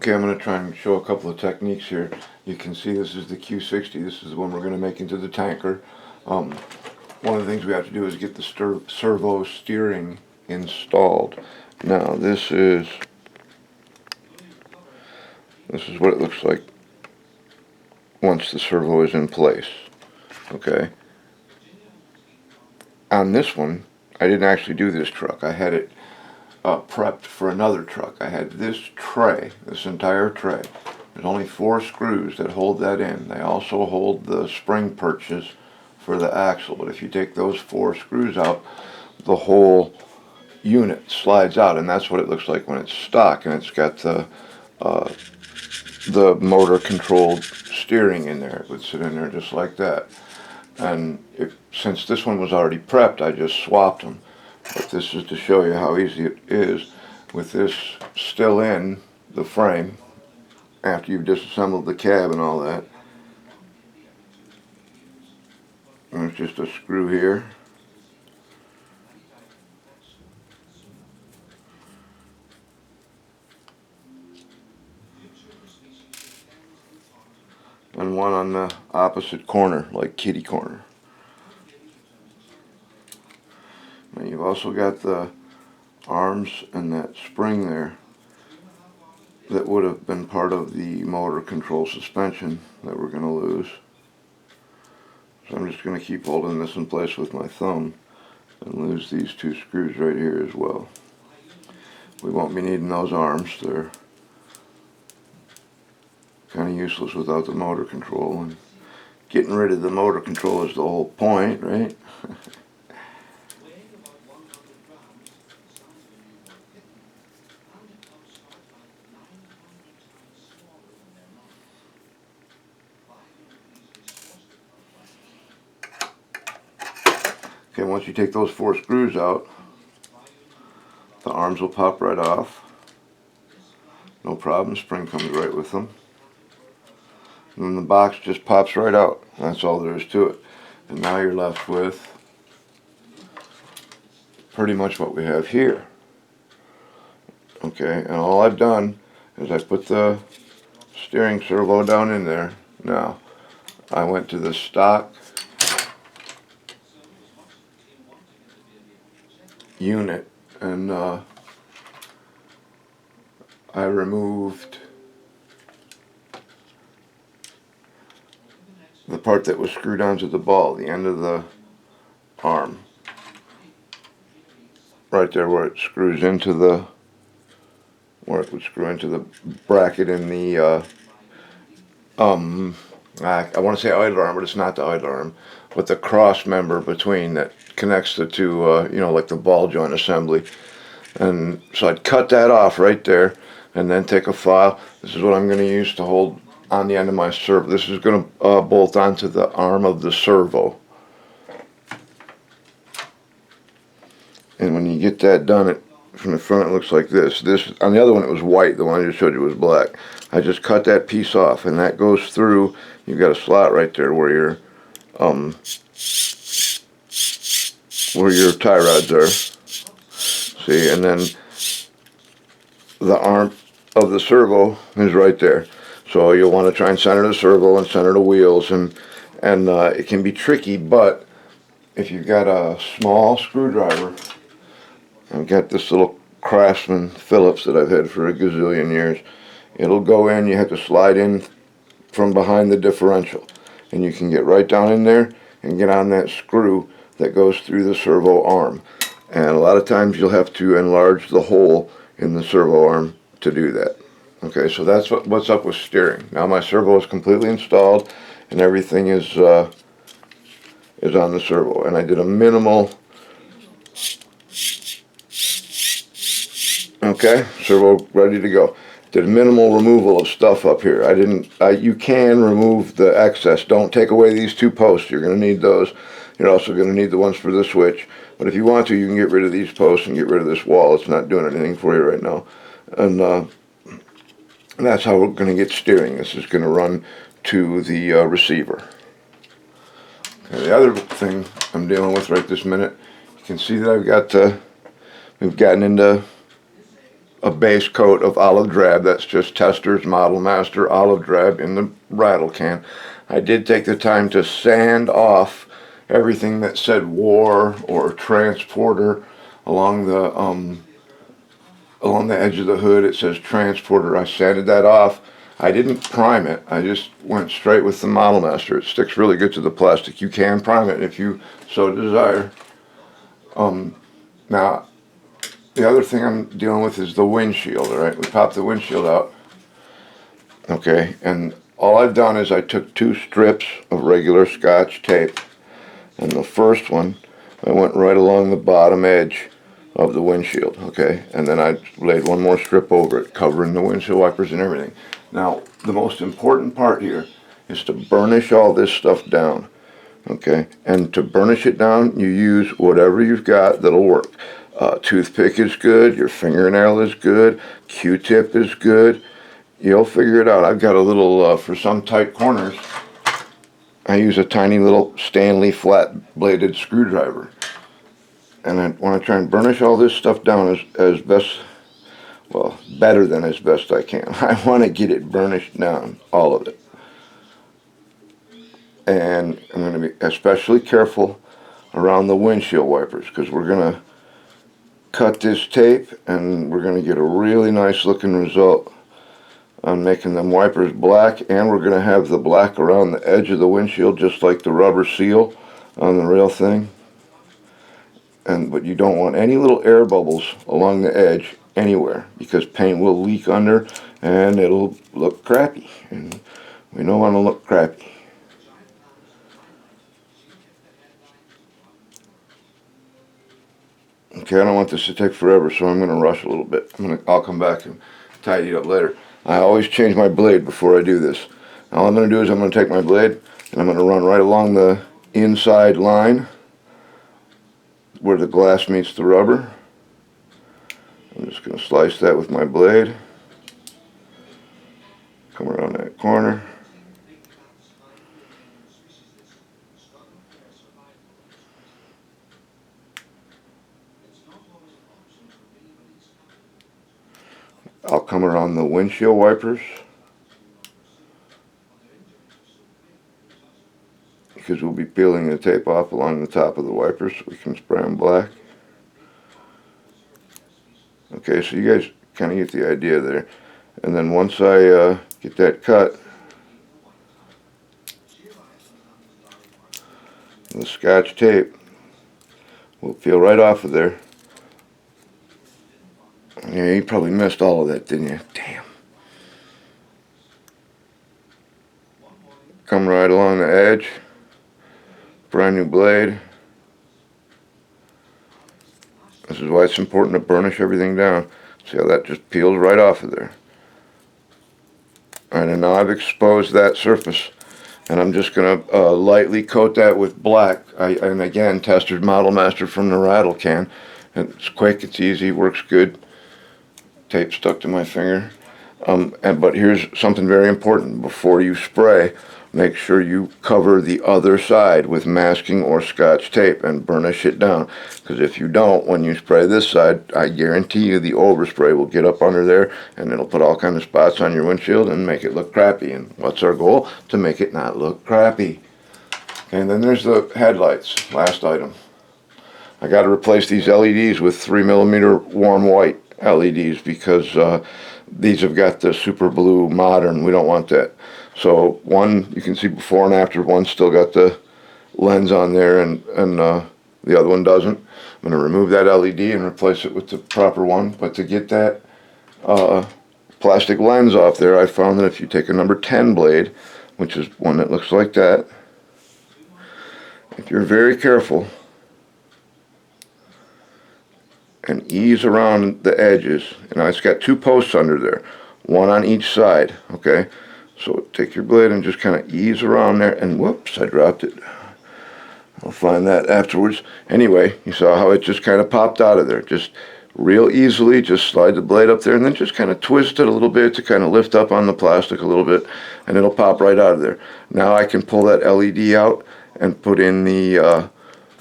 Okay, I'm going to try and show a couple of techniques here. You can see this is the Q60. This is the one we're going to make into the tanker. One of the things we have to do is get the servo steering installed. Now this is what it looks like once the servo is in place. Okay. On this one, I didn't actually do this truck. I had it prepped for another truck. I had this tray, this entire tray. There's only 4 screws that hold that in. They also hold the spring perches for the axle, but if you take those 4 screws out, the whole unit slides out, and that's what it looks like when it's stock, and it's got the motor controlled steering in there. It would sit in there just like that. And since this one was already prepped, I just swapped them. But this is to show you how easy it is with this still in the frame after you've disassembled the cab and all that. And it's just a screw here. And one on the opposite corner, like kitty corner. And you've also got the arms and that spring there that would have been part of the motor control suspension that we're going to lose. So I'm just going to keep holding this in place with my thumb and lose these 2 screws right here as well. We won't be needing those arms. They're kind of useless without the motor control, and getting rid of the motor control is the whole point, right? Okay, once you take those 4 screws out, the arms will pop right off. No problem, spring comes right with them. And then the box just pops right out. That's all there is to it. And now you're left with pretty much what we have here. Okay, and all I've done is I put the steering servo down in there. Now, I went to the stock unit and I removed the part that was screwed onto the ball, the end of the arm. Right there where it screws into the, where it would screw into the bracket in the, I want to say idler arm, but it's not the idler arm, but the cross member between that connects the two, like the ball joint assembly. And so I'd cut that off right there, and then take a file. This is what I'm going to use to hold on the end of my servo. This is going to bolt onto the arm of the servo. And when you get that done, from the front it looks like this. This on the other one it was white. The one I just showed you was black. I just cut that piece off, and that goes through. You've got a slot right there where your tie rods are. See, and then the arm of the servo is right there. So you'll want to try and center the servo and center the wheels, and it can be tricky, but if you've got a small screwdriver, I've got this little Craftsman Phillips that I've had for a gazillion years. It'll go in, you have to slide in from behind the differential, and you can get right down in there and get on that screw that goes through the servo arm. And a lot of times you'll have to enlarge the hole in the servo arm to do that. Okay, so that's what's up with steering. Now my servo is completely installed, and everything is on the servo. And I did a minimal. Okay, servo ready to go. Did a minimal removal of stuff up here. You can remove the excess. Don't take away these 2 posts. You're going to need those. You're also going to need the ones for the switch. But if you want to, you can get rid of these posts and get rid of this wall. It's not doing anything for you right now. And that's how we're going to get steering. This is going to run to the receiver. Okay, the other thing I'm dealing with right this minute, you can see that we've gotten into a base coat of olive drab. That's just Testors Model Master olive drab in the rattle can. I did take the time to sand off everything that said war or transporter along the edge of the hood. It says transporter. I sanded that off. I didn't prime it. I just went straight with the Model Master. It sticks really good to the plastic. You can prime it if you so desire. Now, the other thing I'm dealing with is the windshield, all right? We popped the windshield out, okay? And all I've done is I took 2 strips of regular Scotch tape, and the first one, I went right along the bottom edge of the windshield, okay? And then I laid 1 more strip over it, covering the windshield wipers and everything. Now, the most important part here is to burnish all this stuff down, okay? And to burnish it down, you use whatever you've got that'll work. Toothpick is good, your fingernail is good, Q-tip is good. You'll figure it out. I've got a little, for some tight corners, I use a tiny little Stanley flat-bladed screwdriver. And I want to try and burnish all this stuff down as best, well, better than as best I can. I want to get it burnished down, all of it. And I'm going to be especially careful around the windshield wipers, because we're going to cut this tape and we're going to get a really nice looking result on making them wipers black, and we're going to have the black around the edge of the windshield just like the rubber seal on the real thing. But you don't want any little air bubbles along the edge anywhere, because paint will leak under and it'll look crappy, and we don't want to look crappy. Okay, I don't want this to take forever, so I'm going to rush a little bit. I'll come back and tidy it up later. I always change my blade before I do this. All I'm going to do is I'm going to take my blade and I'm going to run right along the inside line where the glass meets the rubber. I'm just going to slice that with my blade. Come around that corner. I'll come around the windshield wipers, because we'll be peeling the tape off along the top of the wipers so we can spray them black. Okay, so you guys kind of get the idea there. And then once I get that cut, the Scotch tape will peel right off of there. Yeah, you probably missed all of that, didn't you? Damn. Come right along the edge. Brand new blade. This is why it's important to burnish everything down. See how that just peels right off of there. Alright, and now I've exposed that surface, and I'm just going to lightly coat that with black. And again, Testors Model Master from the rattle can. It's quick, it's easy, works good. Tape stuck to my finger. But here's something very important. Before you spray, make sure you cover the other side with masking or Scotch tape and burnish it down. Because if you don't, when you spray this side, I guarantee you the overspray will get up under there and it'll put all kinds of spots on your windshield and make it look crappy. And what's our goal? To make it not look crappy. And then there's the headlights, last item. I got to replace these LEDs with 3mm warm white LEDs, because these have got the super blue modern. We don't want that. So one, you can see before and after. One's still got the lens on there, and the other one doesn't. I'm going to remove that LED and replace it with the proper one. But to get that plastic lens off there, I found that if you take a number 10 blade, which is one that looks like that, if you're very careful and ease around the edges, it's got 2 posts under there, one on each side, okay? So take your blade and just kind of ease around there, and whoops, I dropped it. I'll find that afterwards. Anyway, you saw how it just kind of popped out of there. Just real easily, just slide the blade up there and then just kind of twist it a little bit to kind of lift up on the plastic a little bit, and it'll pop right out of there. Now I can pull that LED out and put in the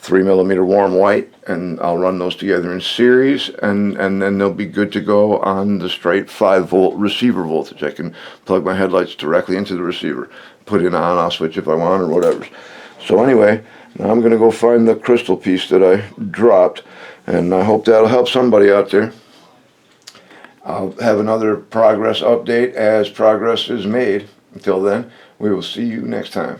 3mm warm white, and I'll run those together in series, and then they'll be good to go on the straight 5-volt receiver voltage. I can plug my headlights directly into the receiver, put in on-off switch if I want, or whatever. So anyway, now I'm going to go find the crystal piece that I dropped, and I hope that'll help somebody out there. I'll have another progress update as progress is made. Until then, we will see you next time.